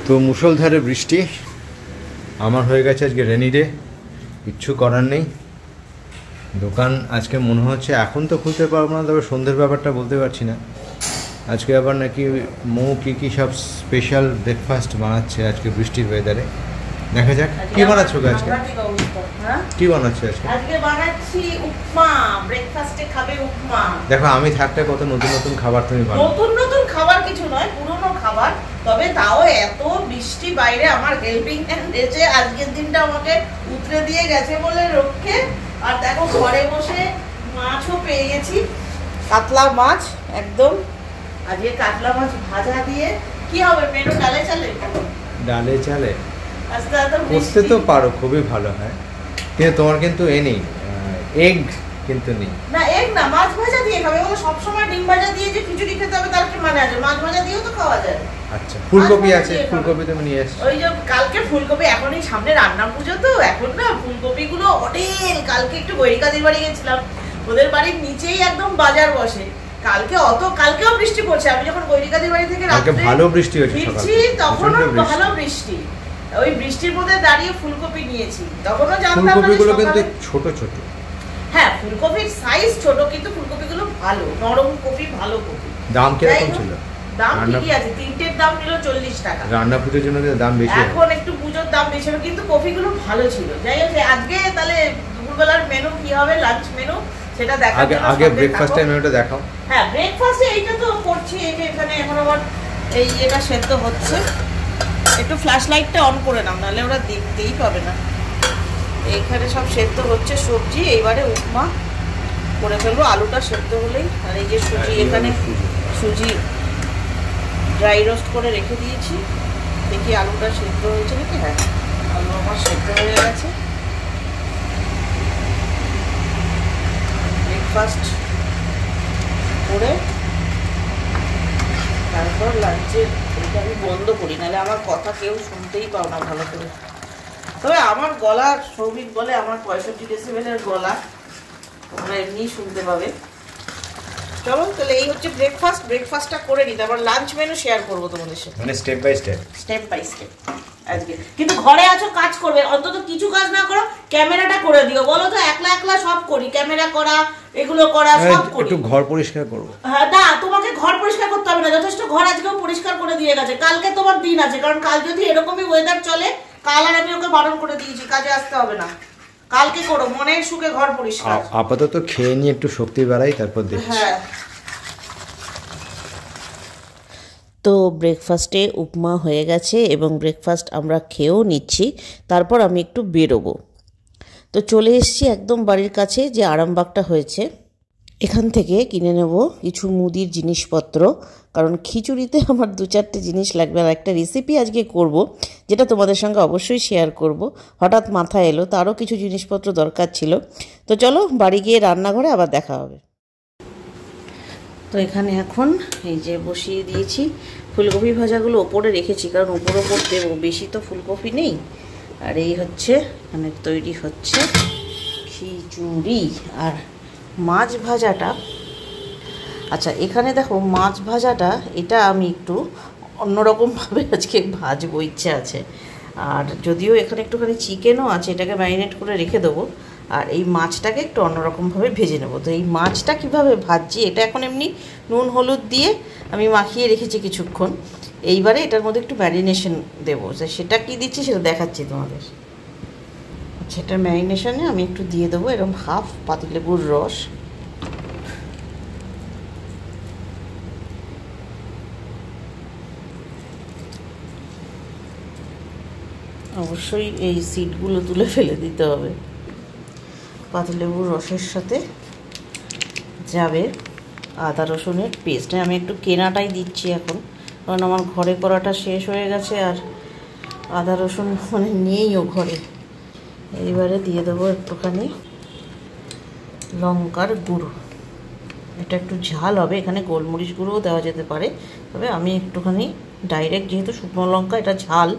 তো মুষলধারে বৃষ্টি, আমার হয়ে গেছে আজকে রেনি ডে, কিচ্ছু করার নেই। দোকান আজকে মনে হচ্ছে এখন তো খুলতে পারবো না, তবে সন্ধ্যের ব্যাপারটা বলতে পারছি না। আজকে আবার নাকি মৌ কী সব স্পেশাল ব্রেকফাস্ট বানাচ্ছে আজকে বৃষ্টির ওয়েদারে। দেখা যাক কি বানাচ্ছ আজকে, কি বানাচ্ছ আজকে? আজকে বানাচ্ছি উপমা, ব্রেকফাস্টে খাবে উপমা। দেখো আমি থাকতে কত নতুন নতুন খাবার তুমি বানাও। নতুন নতুন খাবার কিছু নয়, পুরনো খাবার, তবে তাও এত বৃষ্টি বাইরে আমার হেল্পিং হ্যান্ড এসে আজকের দিনটা আমাকে উতরে দিয়ে গেছে বলে রক্ষে। আর দেখো ঘরে বসে মাছও পেয়ে গেছি, কাতলা মাছ একদম। আজকে কাতলা মাছ ভাজা দিয়ে কি হবে মেনু? ডালে চালে, ডালে চালে আস্তে করতে তো পারো, খুবই ভালো হয়, কিন্তু তোমার কিন্তু নেই এগ, কিন্তু নেই না এগ না, মাছ ভাজা দিয়ে খাবে। বলে সব সময় ডিম ভাজা দিয়ে যে খিচুড়ি খেতে হবে তার কি মানে আছে? মাছ ভাজা দিয়েও তো খাওয়া যায়। আচ্ছা ফুলকপি আছে, ফুলকপি তুমি নিয়ে এসো। ওই যে কালকে ফুলকপি, এখন এই সামনে রান্না পুজো তো এখন না ফুলকপি গুলো অনেক। কালকে একটু গৈরিকাদির বাড়ি গেছিলাম, ওদের বাড়ির নিচেই একদম বাজার বসে। কালকেও বৃষ্টি পড়ছে। আমি যখন গৈরিকাদির বাড়ি থেকে রাতে ভালো বৃষ্টি হয়েছে ফিরছি তখনও ভালো বৃষ্টি। ওই বৃষ্টির মধ্যে দাঁড়িয়ে ফুলকপি নিয়েছি, তখনও জানতাম না ফুলকপিগুলো কিন্তু ছোট ছোট। হ্যাঁ ফুলকপির সাইজ ছোট, কিন্তু ফুলকপিগুলো ভালো, নরম কপি, ভালো কপি। দাম কিরকম ছিল? দাম ঠিকই আছে, তিনটের দাম নিল 40 টাকা। রান্না পুজোর জন্য দাম বেশি, এখন একটু পুজোর দাম বেশি হবে, কিন্তু কফিগুলো ভালো ছিল। যাই হোক আজকে তাহলে দুপুরবেলার মেনু কি হবে, লাঞ্চ মেনু সেটা দেখার জন্য আগে ব্রেকফাস্টের মেনুটা দেখাও। হ্যাঁ ব্রেকফাস্টে এইটা তো করছি, এই যে এখানে এখন আবার এই এটা সেদ্ধ হচ্ছে। একটু ফ্ল্যাশ লাইটটা অন করে নাও, নাহলে ওরা দেখতেই পাবে না। এইখানে সব সেদ্ধ হচ্ছে সবজি, এইবারে উপমা করে ফেলবো, আলুটা সেদ্ধ হলেই। আর এই যে সুজি, এখানে সুজি ড্রাই রোস্ট করে রেখে দিয়েছি। দেখি আলুটা সেদ্ধ হয়েছে নাকি। হ্যাঁ আলু আমার সেদ্ধ হয়ে গেছে। ব্রেকফাস্ট করে তারপর লাঞ্চের এটা আমি বন্ধ করি, নাহলে আমার কথা কেউ শুনতেই পাও না ভালো করে। তবে আমার গলা, সৌভিক বলে আমার 65 ডেসিবেলের গলা, তোমরা এমনি শুনতে পাবে। চলো তাহলে এই হচ্ছে ব্রেকফাস্টটা করে নিই, তারপর লাঞ্চ মেনু শেয়ার করবো তোমাদের সাথে, মানে স্টেপ বাই স্টেপ আজকে। কিন্তু ঘরে আছো, কাজ করবে, অন্তত কিছু কাজ না করো, ক্যামেরাটা করে দিও। বলো তো একলা সব করি, ক্যামেরা করা, এগুলো করা সব করি। একটু ঘর পরিষ্কার করব। হ্যাঁ না, তোমাকে ঘর পরিষ্কার করতে হবে না, যথেষ্ট ঘর আজকেও পরিষ্কার করে দিয়ে গেছে। কালকে তোমার দিন আছে, কারণ কাল যদি এরকমই ওয়েদার চলে, কাল আর আমি ওকে বারণ করে দিয়েছি কাজে আসতে হবে না। কালকে করো, মনের সুখে ঘর পরিষ্কার। আপাতত খেয়ে নিয়ে একটু শক্তি বাড়াই, তারপর দেখছি। হ্যাঁ তো ব্রেকফাস্টে উপমা হয়ে গেছে এবং ব্রেকফাস্ট আমরা খেয়েও নিচ্ছি। তারপর আমি একটু বেরোবো। তো চলে এসেছি একদম বাড়ির কাছে যে আরামবাগটা হয়েছে, এখান থেকে কিনে নেব কিছু মুদির জিনিসপত্র, কারণ খিচুড়িতে আমার 2-4টে জিনিস লাগবে। আর একটা রেসিপি আজকে করব, যেটা তোমাদের সঙ্গে অবশ্যই শেয়ার করব। হঠাৎ মাথায় এলো, তারও কিছু জিনিসপত্র দরকার ছিল। তো চলো বাড়ি গিয়ে রান্নাঘরে আবার দেখা হবে। তো এখানে এখন এই যে বসিয়ে দিয়েছি, ফুলকপি ভাজাগুলো ওপরে রেখেছি, কারণ ওপর দেবো, বেশি তো ফুলকপি নেই। আর এই হচ্ছে মানে তৈরি হচ্ছে খিচুড়ি। আর মাছ ভাজাটা, আচ্ছা এখানে দেখো মাছ ভাজাটা, এটা আমি একটু অন্যরকমভাবে আজকে ভাজবো, ইচ্ছে আছে। আর যদিও এখানে একটুখানি চিকেনও আছে, এটাকে ম্যারিনেট করে রেখে দেবো। আর এই মাছটাকে একটু অন্যরকমভাবে ভেজে নেবো। তো এই মাছটা কীভাবে ভাজছি, এটা এখন এমনি নুন হলুদ দিয়ে আমি মাখিয়ে রেখেছি কিছুক্ষণ। এইবারে এটার মধ্যে একটু ম্যারিনেশন দেবো, সেটা কী দিচ্ছি সেটা দেখাচ্ছি তোমাদের। আচ্ছা এটা ম্যারিনেশনে আমি একটু দিয়ে দেবো এরকম হাফ পাতিলেবুর রস। অবশ্যই এই সিডগুলো তুলে ফেলে দিতে হবে। পাতিলেবুর রসের সাথে যাবে আদা রসুনের পেস্ট। আমি একটু কেনাটাই দিচ্ছি এখন, কারণ আমার ঘরে করাটা শেষ হয়ে গেছে, আর আদা রসুন মানে নেইও ঘরে। এইবারে দিয়ে দেবো একটুখানি লঙ্কার গুঁড়ো, এটা একটু ঝাল হবে, এখানে গোলমরিচ গুঁড়োও দেওয়া যেতে পারে, তবে আমি একটুখানি ডাইরেক্ট যেহেতু শুকনো লঙ্কা এটা ঝাল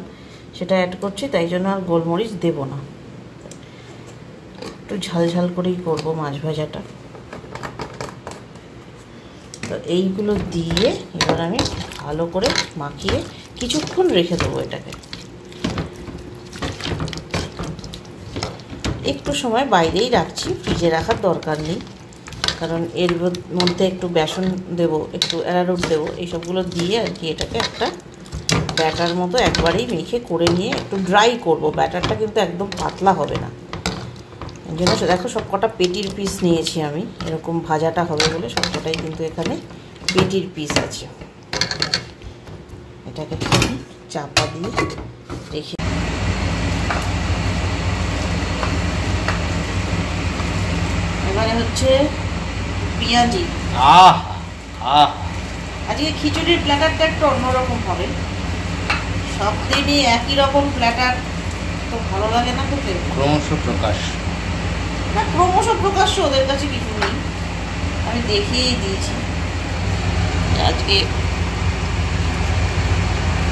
সেটা অ্যাড করছি, তাই জন্য আর গোলমরিচ দেব না। একটু ঝাল ঝাল করেই করবো মাছ ভাজাটা। তো এইগুলো দিয়ে এবার আমি ভালো করে মাখিয়ে কিছুক্ষণ রেখে দেবো এটাকে, একটু সময় বাইরেই রাখছি, ফ্রিজে রাখার দরকার নেই, কারণ এর মধ্যে একটু বেসন দেব, একটু অ্যারারুট দেবো, এইসবগুলো দিয়ে আর কি এটাকে একটা ব্যাটার মতো একবারেই মেখে করে নিয়ে একটু ড্রাই করব। ব্যাটারটা কিন্তু একদম পাতলা হবে না। এই জন্য দেখো সব কটা পেটির পিস নিয়েছি আমি, এরকম ভাজাটা হবে বলে সবকটাই কিন্তু এখানে পেটির পিস আছে। এটাকে চাপা দিয়ে রেখে, এবারে হচ্ছে পেঁয়াজি। আজকে খিচুড়ির প্ল্যাটারটা একটু অন্যরকম হবে, সব দিনই একই রকম প্ল্যাটার তো ভালো লাগে না খেতে। ক্রমশ প্রকাশ না, ক্রমশ প্রকাশ্য ওদের কাছে কিছু নেই, আমি দেখিয়েই দিয়েছি। আজকে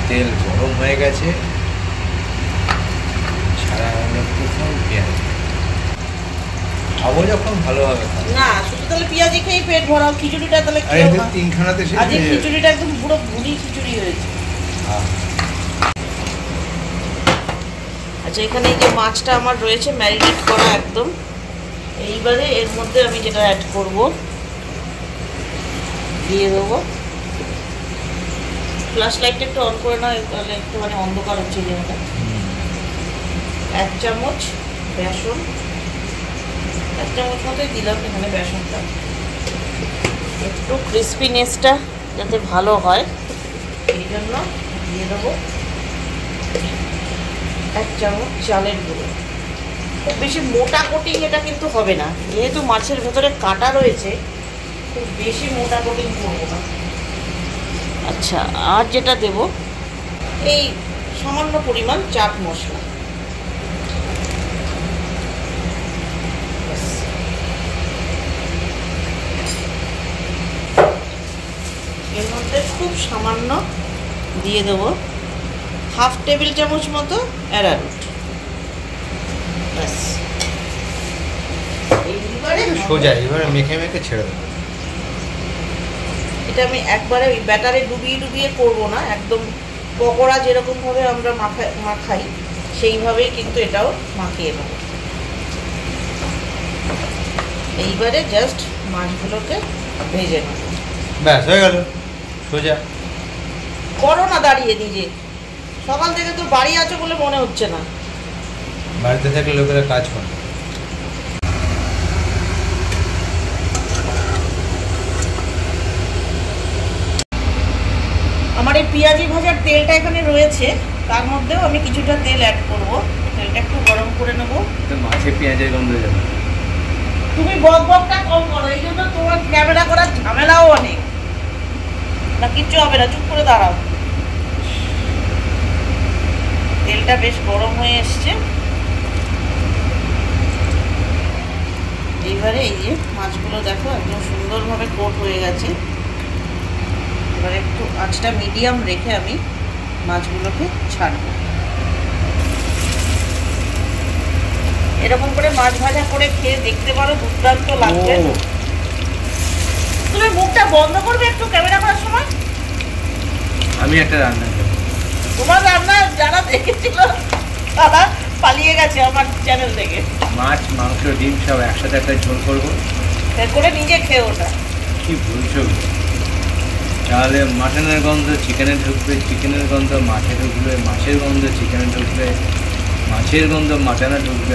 তেল গরম হয়ে গেছে, ছাড়া হলো প্রথম পেঁয়াজ। খাবো যখন ভালোভাবে খাবো না, শুধু তাহলে পেঁয়াজি খেয়েই পেট ভরাও, খিচুড়িটা তাহলে তিনখানাতে আজকে খিচুড়িটা একদম পুরো ভুড়ি খিচুড়ি হয়েছে। আচ্ছা, এখানে এই যে মাছটা আমার রয়েছে ম্যারিনেট করা একদম, এইবারে এর মধ্যে আমি যেটা অ্যাড করব, দিয়ে দেবো। ফ্ল্যাশ লাইটটা একটু অন করে নাও, তাহলে একটু মানে অন্ধকার হচ্ছে জায়গাটা। 1 চামচ বেসন, 1 চামচ মতোই দিলাম এখানে বেসনটা, একটু ক্রিস্পিনেসটা যাতে ভালো হয় এই জন্য দিয়ে দেবো 1 চামচ চালের গুঁড়ো। খুব বেশি মোটা কোটিং এটা কিন্তু হবে না, যেহেতু মাছের ভেতরে কাঁটা রয়েছে, খুব বেশি মোটা কোটিং করবো না। আচ্ছা, আর যেটা দেব এই সামান্য পরিমাণ চাট মশলা, এর মধ্যে খুব সামান্য দিয়ে দেবো 1/2 টেবিল চামচ মতো অ্যারারুট। ব্যাস, সোজা এবারে মেখে মেখে ছেড়ে দেবো। এটা আমি একবারে ওই ব্যাটারে ডুবিয়ে ডুবিয়ে করবো না, একদম পকোড়া যেরকমভাবে আমরা মাখাই সেইভাবেই কিন্তু এটাও মাখিয়ে নেব। এইবারে জাস্ট মাছগুলোকে ভেজে নেব। ব্যাস হয়ে গেল, সোজা। করো না দাঁড়িয়ে নিজে, সকাল থেকে তো বাড়ি আছো বলে মনে হচ্ছে না। বাড়িতে থাকলে লোকেরা কাজ করে। আমার এই পেঁয়াজি ভাজার তেলটা এখানে রয়েছে, তার মধ্যেও আমি কিছুটা তেল অ্যাড করব। তেলটা একটু গরম করে নেব। মাছে পেঁয়াজের গন্ধ যাবে। তুমি বকবকটা কম করো, এই জন্য তোমার ক্যামেরা করার ঝামেলাও অনেক। না, কিচ্ছু হবে না, চুপ করে দাঁড়াও। তেলটা বেশ গরম হয়ে এসছে। এইবারে এই যে মাছগুলো দেখো একদম সুন্দরভাবে কোট হয়ে গেছে। এবারে একটু আঁচটা মিডিয়াম রেখে আমি মাছগুলোকে ছাড়বো। এরকম করে মাছ ভাজা করে খেয়ে দেখতে পারো, দুর্দান্ত লাগবে। তুমি মুখটা বন্ধ করবে একটু ক্যামেরা করার সময়। আমি একটা রান্না করি, তোমার রান্না যারা দেখেছিল তারা পালিয়ে গেছে আমার চ্যানেল থেকে। মাছ মাংস ডিম সব একসাথে একটা ঝোল করবো করে নিজে খেয়ে ওটা। কি বলছো? তাহলে মাটনের গন্ধ চিকেনে ঢুকবে, চিকেনের গন্ধ মাছে ঢুকবে, মাছের গন্ধ চিকেনে ঢুকবে, মাছের গন্ধ মাটনে ঢুকবে।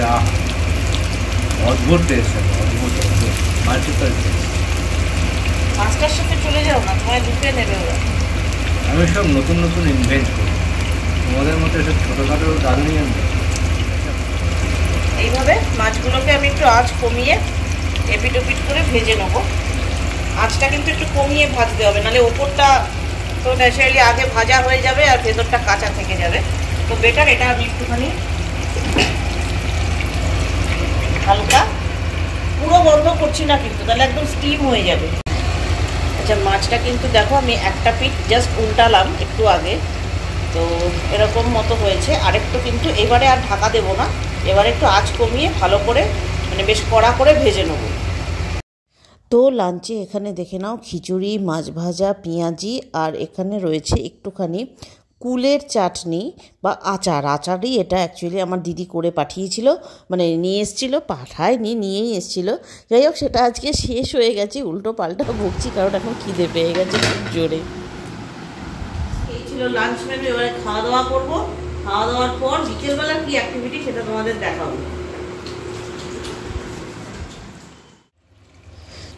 অদ্ভুত টেস্ট হবে, অদ্ভুত অদ্ভুত মাল্টিপল টেস্ট। মাছটার সাথে চলে যাও না, তোমায় ঢুকে নেবে ওরা। আমি সব নতুন নতুন ইনভেন্ট করি, তোমাদের মতো এসব ছোটোখাটো দারুণই আমি। এইভাবে মাছগুলোকে আমি একটু আঁচ কমিয়ে এপিট ওপিট করে ভেজে নেবো। আঁচটা কিন্তু একটু কমিয়ে ভাজতে হবে, নাহলে ওপরটা তো ন্যাচারালি আগে ভাজা হয়ে যাবে আর ভেতরটা কাঁচা থেকে যাবে। তো বেটার এটা আমি একটুখানি হালকা, পুরো বন্ধ করছি না কিন্তু, তাহলে একদম স্টিম হয়ে যাবে। আচ্ছা, মাছটা কিন্তু দেখো আমি একটা পিঠ জাস্ট উল্টালাম একটু আগে, তো এরকম মতো হয়েছে। আরেকটু কিন্তু এবারে আর ঢাকা দেবো না, এবারে একটু আঁচ কমিয়ে ভালো করে মানে বেশ কড়া করে ভেজে নেবো। তো লাঞ্চে এখানে দেখে নাও খিচুড়ি, মাছ ভাজা, পেঁয়াজি, আর এখানে রয়েছে একটুখানি কুলের চাটনি বা আচারই এটা অ্যাকচুয়ালি আমার দিদি করে পাঠিয়েছিল, মানে নিয়ে এসেছিলো, পাঠায়নি নিয়েই এসেছিলো। যাই হোক, সেটা আজকে শেষ হয়ে গেছে, উল্টো পাল্টা বকছি কারণ এখন খিদে পেয়ে গেছে খুব জোরে। এই ছিল লাঞ্চ মেনু, এবারে খাওয়া দাওয়া করবো। খাওয়া দাওয়ার পর বিকেলবেলার কি অ্যাক্টিভিটি সেটা তোমাদের দেখাবো।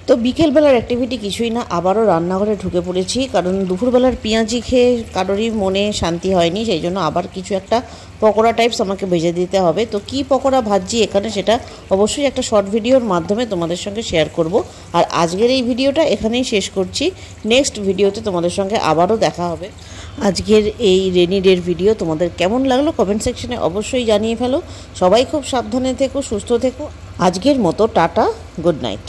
তো বিকেলবেলার অ্যাক্টিভিটি কিছুই না, আবারও রান্নাঘরে ঢুকে পড়েছি, কারণ দুপুরবেলার পেঁয়াজি খেয়ে কারোরই মনে শান্তি হয়নি, সেই জন্য আবার কিছু একটা পকোড়া টাইপস আমাকে ভেজে দিতে হবে। তো কি পকোড়া ভাজছি এখানে সেটা অবশ্যই একটা শর্ট ভিডিওর মাধ্যমে তোমাদের সঙ্গে শেয়ার করব। আর আজকের এই ভিডিওটা এখানেই শেষ করছি, নেক্সট ভিডিওতে তোমাদের সঙ্গে আবারও দেখা হবে। আজকের এই রেনি ডের ভিডিও তোমাদের কেমন লাগলো কমেন্ট সেকশনে অবশ্যই জানিয়ে ফেলো। সবাই খুব সাবধানে থেকো, সুস্থ থেকো। আজকের মতো টাটা, গুড নাইট।